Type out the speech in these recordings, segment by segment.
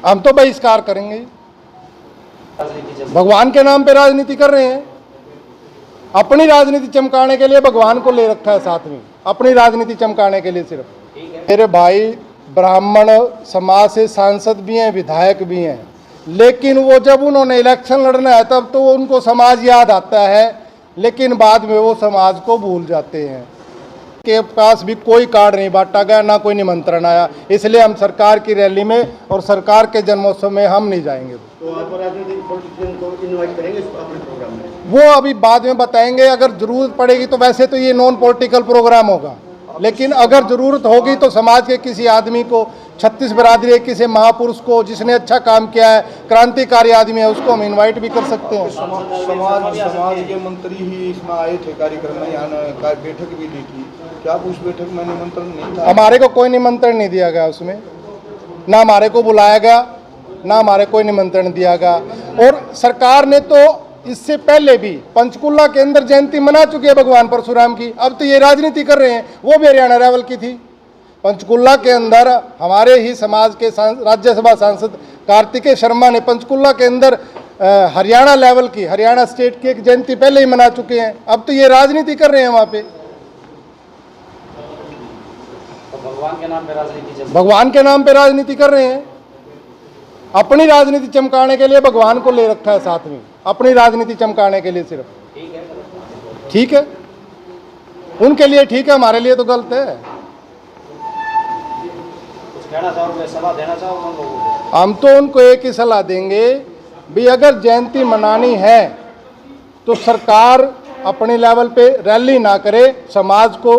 हम तो बहिष्कार करेंगे। भगवान के नाम पे राजनीति कर रहे हैं, अपनी राजनीति चमकाने के लिए भगवान को ले रखा है साथ में, अपनी राजनीति चमकाने के लिए सिर्फ। मेरे भाई ब्राह्मण समाज से सांसद भी हैं, विधायक भी हैं, लेकिन वो जब उन्होंने इलेक्शन लड़ना है तब तो उनको समाज याद आता है, लेकिन बाद में वो समाज को भूल जाते हैं। के पास भी कोई कार्ड नहीं बांटा गया, ना कोई निमंत्रण आया, इसलिए हम सरकार की रैली में और सरकार के जन्मोत्सव में हम नहीं जाएंगे। तो आप राजनीतिक पॉलिटिशियन को इनवाइट करेंगे अपने प्रोग्राम में? वो अभी बाद में बताएंगे, अगर जरूरत पड़ेगी तो। वैसे तो ये नॉन पॉलिटिकल प्रोग्राम होगा, लेकिन अगर जरूरत होगी तो समाज के किसी आदमी को, 36 बरादरी किसी महापुरुष को जिसने अच्छा काम किया है, क्रांतिकारी आदमी है, उसको हम इनवाइट भी कर सकते हैं। समाज के मंत्री ही इसमें आए थे कार्यक्रम में, यहाँ बैठक भी दी थी। क्या आप उस बैठक में निमंत्रण नहीं था? हमारे को कोई निमंत्रण नहीं दिया गया उसमें, ना हमारे को बुलाया गया, ना हमारे कोई निमंत्रण दिया गया। और सरकार ने तो इससे पहले भी पंचकुला के अंदर जयंती मना चुकी है भगवान परशुराम की। अब तो ये राजनीति कर रहे हैं, वो भी हरियाणा लेवल की थी। पंचकुला के अंदर हमारे ही समाज के राज्यसभा सांसद कार्तिकेय शर्मा ने पंचकुला के अंदर हरियाणा लेवल की, हरियाणा स्टेट की एक जयंती पहले ही मना चुके हैं। अब तो ये राजनीति कर रहे हैं वहाँ पे। भगवान के नाम पे राजनीति, भगवान के नाम पे राजनीति कर रहे हैं, अपनी राजनीति चमकाने के लिए भगवान को ले रखा है साथ में, अपनी राजनीति चमकाने के लिए सिर्फ। ठीक है, उनके लिए ठीक है, हमारे लिए तो गलत है। कुछ कहना चाहोगे, सलाह देना चाहोगे उन लोगों को? हम तो उनको एक ही सलाह देंगे भी, अगर जयंती मनानी है तो सरकार अपने लेवल पे रैली ना करे, समाज को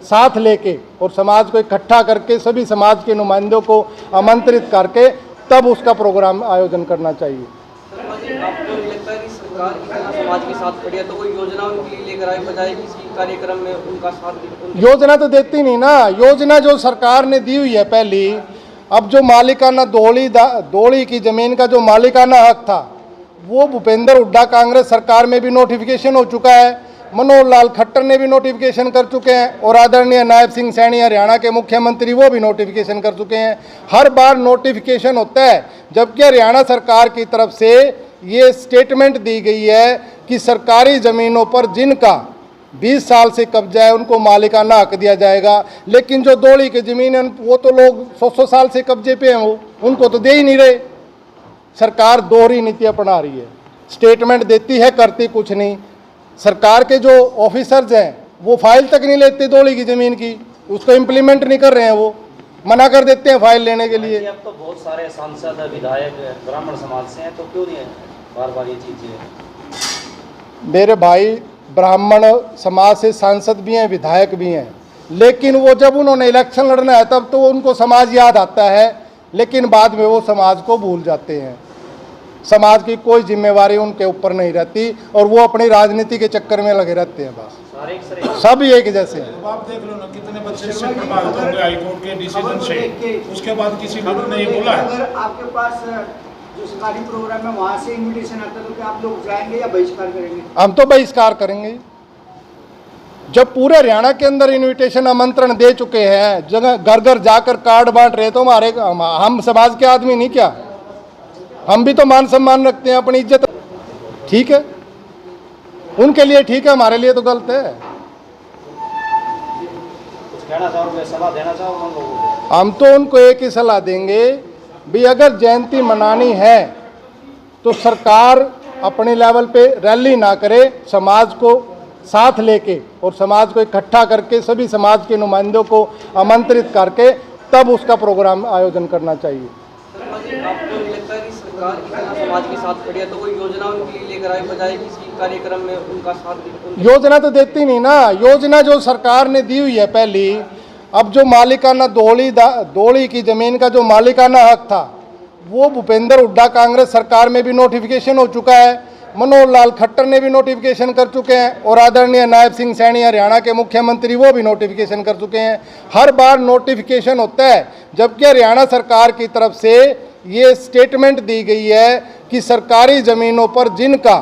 साथ लेके और समाज को इकट्ठा करके, सभी समाज के नुमाइंदों को आमंत्रित करके तब उसका प्रोग्राम आयोजन करना चाहिए। आपको नहीं लगता है कि सरकार इतना समाज के साथ खड़ी है तो कोई योजना उनके लिए लेकर आए, बजाय किसी कार्यक्रम में उनका साथ? योजना तो देती नहीं ना। योजना जो सरकार ने दी हुई है पहली, अब जो मालिकाना दोली की जमीन का जो मालिकाना हक था, वो भूपेंद्र हुड्डा कांग्रेस सरकार में भी नोटिफिकेशन हो चुका है, मनोहर लाल खट्टर ने भी नोटिफिकेशन कर चुके हैं, और आदरणीय नायब सिंह सैनी हरियाणा के मुख्यमंत्री वो भी नोटिफिकेशन कर चुके हैं। हर बार नोटिफिकेशन होता है, जबकि हरियाणा सरकार की तरफ से ये स्टेटमेंट दी गई है कि सरकारी ज़मीनों पर जिनका 20 साल से कब्जा है उनको मालिकाना हक दिया जाएगा, लेकिन जो दोली की ज़मीन है वो तो लोग 100 साल से कब्जे पे हैं, वो उनको तो दे ही नहीं रहे। सरकार दोहरी नीति अपना रही है, स्टेटमेंट देती है, करती कुछ नहीं। सरकार के जो ऑफिसर्स हैं वो फाइल तक नहीं लेते दोली की ज़मीन की, उसको इम्प्लीमेंट नहीं कर रहे हैं, वो मना कर देते हैं फाइल लेने के लिए। अब तो बहुत सारे सांसद विधायक ब्राह्मण समाज से हैं, तो क्यों नहीं बार बार ये चीज़ें? मेरे भाई ब्राह्मण समाज से सांसद भी हैं, विधायक भी हैं, लेकिन वो जब उन्होंने इलेक्शन लड़ना है तब तो उनको समाज याद आता है, लेकिन बाद में वो समाज को भूल जाते हैं। समाज की कोई जिम्मेवारी उनके ऊपर नहीं रहती और वो अपनी राजनीति के चक्कर में लगे रहते हैं बस। सब एक जैसे हैं। तो आप देख लो ना, कितने बच्चे इससे प्रभावित होंगे हाईकोर्ट के डिसीजन से, उसके बाद किसी लीडर ने ये बोला है। अगर आपके पास जो सरकारी प्रोग्राम है वहाँ से इन्विटेशन आता है तो क्या आप लोग जाएंगे या बहिष्कार करेंगे? हम तो बहिष्कार करेंगे। जब पूरे हरियाणा के अंदर इन्विटेशन आमंत्रण दे चुके हैं, जगह घर घर जाकर कार्ड बांट रहे, तो हम समाज के आदमी नहीं क्या? हम भी तो मान सम्मान रखते हैं, अपनी इज्जत। ठीक है, उनके लिए ठीक है, हमारे लिए तो गलत है। कुछ कहना चाहोगे, सलाह देना चाहोगे उन लोगों को? हम तो उनको एक ही सलाह देंगे भी, अगर जयंती मनानी है तो सरकार अपने लेवल पे रैली ना करे, समाज को साथ लेके और समाज को इकट्ठा करके, सभी समाज के नुमाइंदों को आमंत्रित करके तब उसका प्रोग्राम आयोजन करना चाहिए। आपको नहीं लगता है कि सरकार इतना समाज के साथ खड़ी है तो कोई योजना उनके लिए लेकर आए, बजाय किसी कार्यक्रम में उनका साथ? योजना तो देती नहीं ना। योजना जो सरकार ने दी हुई है पहली, अब जो मालिकाना दोली की जमीन का जो मालिकाना हक था, वो भूपेंद्र हुड्डा कांग्रेस सरकार में भी नोटिफिकेशन हो चुका है, मनोहर लाल खट्टर ने भी नोटिफिकेशन कर चुके हैं, और आदरणीय नायब सिंह सैनी हरियाणा के मुख्यमंत्री वो भी नोटिफिकेशन कर चुके हैं। हर बार नोटिफिकेशन होता है, जबकि हरियाणा सरकार की तरफ से ये स्टेटमेंट दी गई है कि सरकारी ज़मीनों पर जिनका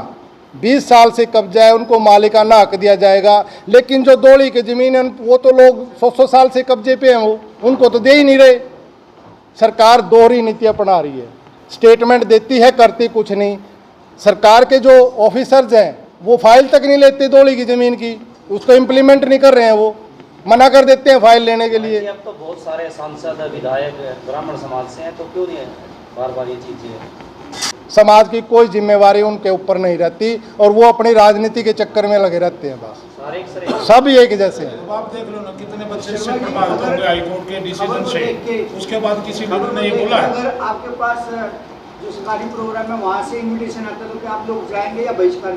20 साल से कब्जा है उनको मालिकाना हक दिया जाएगा, लेकिन जो दोली की ज़मीन है वो तो लोग 100 साल से कब्जे पे हैं, वो उनको तो दे ही नहीं रहे। सरकार दोहरी नीति अपना रही है। स्टेटमेंट देती है, करती कुछ नहीं। सरकार के जो ऑफिसर्स हैं वो फाइल तक नहीं लेते धौली की ज़मीन की, उसको इम्प्लीमेंट नहीं कर रहे हैं, वो मना कर देते हैं फाइल लेने के लिए। अब तो बहुत सारे सांसद विधायक ब्राह्मण समाज से हैं, तो क्यों नहीं बार बार ये चीज़ें? समाज की कोई जिम्मेवारी उनके ऊपर नहीं रहती और वो अपनी राजनीति के चक्कर में लगे रहते हैं, बस सारे एक सरे सब एक जैसे हैं। अब आप देख लो ना कितने बच्चे इससे प्रभावित होंगे हाईकोर्ट के डिसीजन से, उसके बाद किसी लीडर ने ये बोला है। अगर आपके पास जो सरकारी प्रोग्राम है वहाँ से इन्विटेशन आता है तो क्या आप लोग जाएंगे या बहिष्कार?